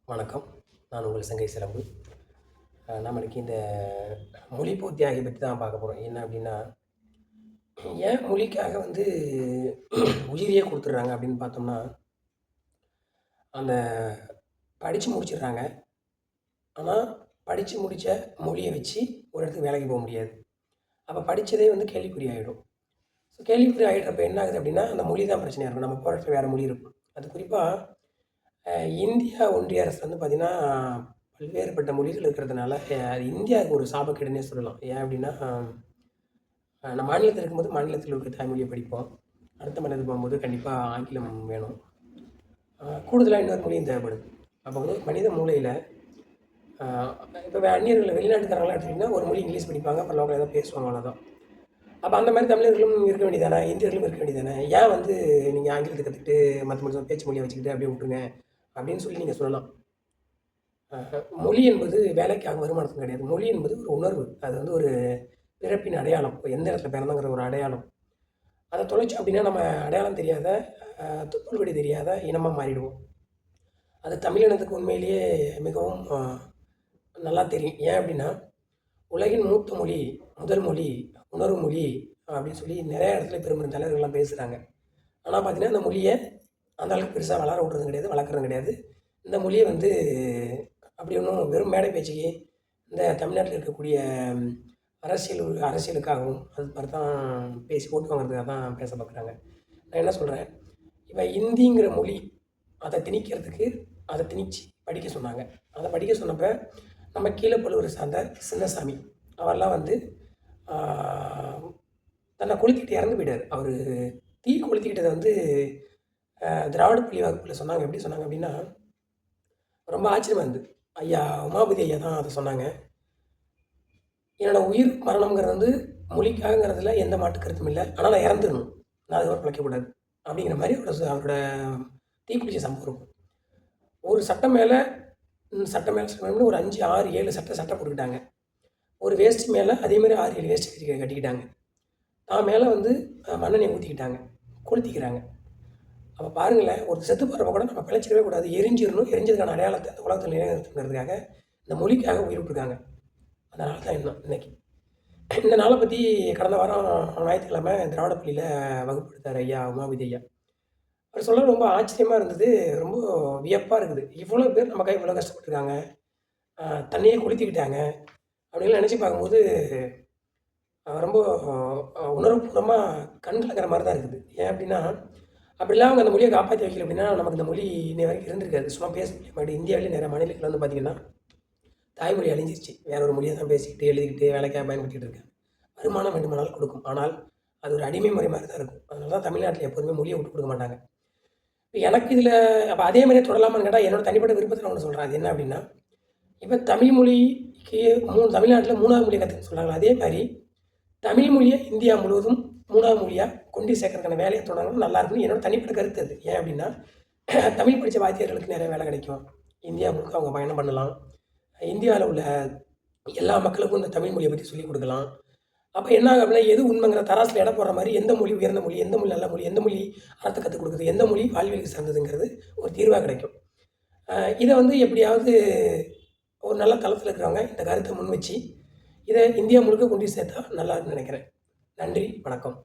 வணக்கம். நான் உங்கள் சங்கை சிலம்பு. நம்ம இன்னைக்கு இந்த மொழி தியாகி பத்தி தான் பார்க்க போறோம். என்ன அப்டின்னா, ஏன் மொழிக்காக உயிரையே குடுத்துடுறாங்க அப்படின்னு பார்த்தோம்னா, அந்த படிச்சு முடிச்சிடுறாங்க. ஆனா, படிச்சு முடிச்ச மொழிய வச்சு ஒரு இடத்துக்கு வேலைக்கு போ முடியாது. அப்ப படிச்சதே கேள்விக்குறி ஆயிடும். ஸோ கேள்விக்குறி ஆயிடுறப்ப என்ன ஆகுது அப்படின்னா, அந்த மொழி தான் பிரச்சனையா இருக்கும். நம்ம போற இடத்துல வேற மொழி இருக்கும். அது குறிப்பா இந்தியா ஒன்றிய அரசு பார்த்தீங்கன்னா, பல்வேறுபட்ட மொழிகள் இருக்கிறதுனால, அது இந்தியாவுக்கு ஒரு சாபக்கேடுன்னே சொல்லலாம். ஏன் அப்படின்னா, நம்ம மாநிலத்தில இருக்கும்போது மாநிலத்தில் இருக்க தாய்மொழிய படிப்போம். அடுத்த மாநிலத்துக்கு போகும்போது கண்டிப்பா ஆங்கிலம் வேணும். கூடுதலா இன்னொரு மொழியும் தேவைப்படுது. அப்போ மனித மூளையில அ இப்போ அந்நியர்கள் வெளிநாட்டுக்காரங்கலாம் எடுத்துக்கிட்டிங்கன்னா, ஒரு மொழி இங்கிலீஷ் படிப்பாங்க. அப்புறம் லோக்கல்ல ஏதோ பேசுவாங்க அவ்வளோதான். அப்ப அந்த மாரி தமிழர்களும் இருக்க வேண்டியது தானே! இந்தியர்களும் இருக்க வேண்டியது தானே! ஏன் நீங்க ஆங்கிலத்த கத்துக்கிட்டு மத்த மொழி பேச்சு மொழிய வச்சுக்கிட்டு அப்படியே விட்டுருங்க, அப்படின்னு சொல்லி நீங்க சொல்லலாம். மொழி என்பது வேலைக்காக வருமானத்துக்கு கிடையாது. மொழி என்பது ஒரு உணர்வு. அது ஒரு பிறப்பின் அடையாளம். எந்த இடத்துல பிறந்தோங்கிற ஒரு அடையாளம். அத தொலைச்சோம் அப்படின்னா, நம்ம அடையாளம் தெரியாத, தொப்புள் தெரியாத இனமா மாறிடுவோம். அது தமிழினத்துக்கு உண்மையிலேயே மிகவும் நல்லா தெரியும். ஏன் அப்படின்னா, உலகின் மூத்த மொழி, முதல் மொழி, உணர்வு மொழி அப்படின்னு சொல்லி நெறைய இடத்துல பெரும் தலைவர்கள்லாம் பேசுறாங்க. ஆனா பார்த்தீங்கன்னா, அந்த மொழிய அந்த அளவுக்கு பெருசா வளர விட்றதும் கிடையாது, வளர்க்குறதும் கிடையாது. இந்த மொழிய அப்படி ஒண்ணும் வெறும் மேடை பேச்சுக்கு, இந்த தமிழ்நாட்டில இருக்கக்கூடிய ம், அரசியலுக்காகவும், அது மாரி தான் பேசி ஓட்டு வாங்குறதுக்காக தான் பேச பார்க்குறாங்க. நான் என்ன சொல்றேன், இப்ப இந்திங்கிற மொழி, அத திணிக்கிறதுக்கு, அத திணிச்சு படிக்க சொன்னாங்க. அத படிக்க சொன்னப்ப, நம்ம கீழப்பழுவூர சார்ந்த சின்னசாமி, அவர்லாம் ஆ தன்னை கொளுத்திக்கிட்டு இறந்து போயிட்டாரு. அவரு தீ கொளுத்திக்கிட்டத திராவிட பள்ளி வகுப்புல சொன்னாங்க. எப்படி சொன்னாங்க அப்படின்னா, ரொம்ப ஆச்சரியமா இருந்தது. ஐயா உமாபதி ஐயா தான் அத சொன்னாங்க. என்னோட உயிர் மரணம்ங்கிறது மொழிக்காகங்கிறதுல எந்த மாற்று கருத்தும் இல்ல. ஆனா நான் இறந்துரணும். நான் அதுக்கப்புறம் பிழைக்கக்கூடாது. அப்படிங்கிற மாரி அவரோட தீக்குளிச்ச சம்பவம் இருக்கும். ஒரு சட்டை மேல சட்டம்னு ஒரு 5, 6, 7 சட்டை போட்டுக்கிட்டாங்க. ஒரு வேஷ்டி மேல அதே மாரி 6, 7 வேஷ்டி கட்டிக்கிட்டாங்க. தான் மேல மண்ணெண்ணெய ஊத்திக்கிட்டாங்க. கொளுத்திக்கிறாங்க. அப்ப பாருங்களேன், ஒரு செத்து போறப்ப கூட நம்ம பிழைச்சிடவே கூடாது. எரிஞ்சிரணும். எரிஞ்சதுக்கான அடையாளத்த அந்த உலகத்துல நிலைநிறுத்தணுங்கிறதுக்காக, இந்த மொழிக்காக உயிர் விட்டுருக்காங்க. அதனால தான் எண்ணம் இன்னைக்கு. இந்த நாள பத்தி கடந்த வாரம் ஞாயிற்றுக்கிழமை திராவிட பள்ளியில வகுப்பு எடுத்தாரு ஐயா உமாபதி ஐயா. அவர் சொல்ல ரொம்ப ஆச்சரியமா இருந்தது. ரொம்ப வியப்பா இருக்குது. இவ்வளோ பேர் நமக்காக இவ்வளோ கஷ்டப்பட்டுருக்காங்க. அ தன்னையே கொளுத்திக்கிட்டாங்க. அப்படின்லாம் நெனச்சு பார்க்கும்போது, ரொம்ப உணர்வுபூர்வமா கண் கலங்குற மாரி தான் இருக்குது. ஏன் அப்டின்னா, அப்படிலாம் அவங்க அந்த மொழிய காப்பாத்தி வைக்கல அப்டின்னா, நமக்கு இந்த மொழி இன்னைய வரைக்கும் இருந்திருக்காது. சும்மா பேச முடியாது. இந்தியாவிலே நிறைய மாநிலங்கள்ல பார்த்தீங்கன்னா, தாய்மொழி அழிஞ்சிருச்சு. வேற ஒரு மொழிய தான் பேசிக்கிட்டு, எழுதிக்கிட்டு, வேலைக்காக பயன்படுத்திட்டு இருக்காங்க. வருமானம் வேண்டுமானாலும் கொடுக்கும். ஆனால், அது ஒரு அடிமை முறை மாரி தான் இருக்கும். அதனால தான் தமிழ்நாட்ல எப்போதுமே மொழிய விட்டுக் குடுக்க மாட்டாங்க. இப்ப எனக்கு இதுல அப்ப அதே மாரியே தொடரலாமான்னு கேட்டா, என்னோட தனிப்பட்ட விருப்பத்த நான் ஒண்ணு சொல்றேன். அது என்ன அப்டின்னா, இப்ப தமிழ் மொழிக்கு தமிழ்நாட்ல 3வது மொழிய கத்துக்க சொல்றாங்கல்ல, அதே மாரி தமிழ் மொழிய இந்தியா முழுவதும் 3வது மொழியா கொண்டு சேர்க்கறதுக்கான வேலைய தொடங்குனா நல்லா இருக்கும்னு என்னோட தனிப்பட்ட கருத்து அது. ஏன் அப்டின்னா, தமிழ் படிச்ச வாத்தியார்களுக்கு நெறைய வேலை கிடைக்கும். இந்தியா முழுக்க அவங்க பயணம் பண்ணலாம். இந்தியால உள்ள எல்லா மக்களுக்கும் இந்த தமிழ் மொழிய பத்தி சொல்லிக் குடுக்கலாம். அப்ப என்ன ஆகும் அப்டின்னா, எது உண்மைங்கிற தராசுல எடை போடுற மாரி எந்த மொழி உயர்ந்த மொழி, எந்த மொழி நல்ல மொழி, எந்த மொழி அறத்த கத்துக் குடுக்குது, எந்த மொழி வாழ்வியலுக்கு சிறந்ததுங்கிறது ஒரு தீர்வா கிடைக்கும். அ இத எப்படியாவது ஒரு நல்ல தளத்தில இருக்கிறவங்க இந்த கருத்த முன் வச்சு, இத இந்தியா முழுக்க கொண்டு சேர்த்தா நல்லா இருக்கும்னு நெனைக்கிறேன். நன்றி, வணக்கம்.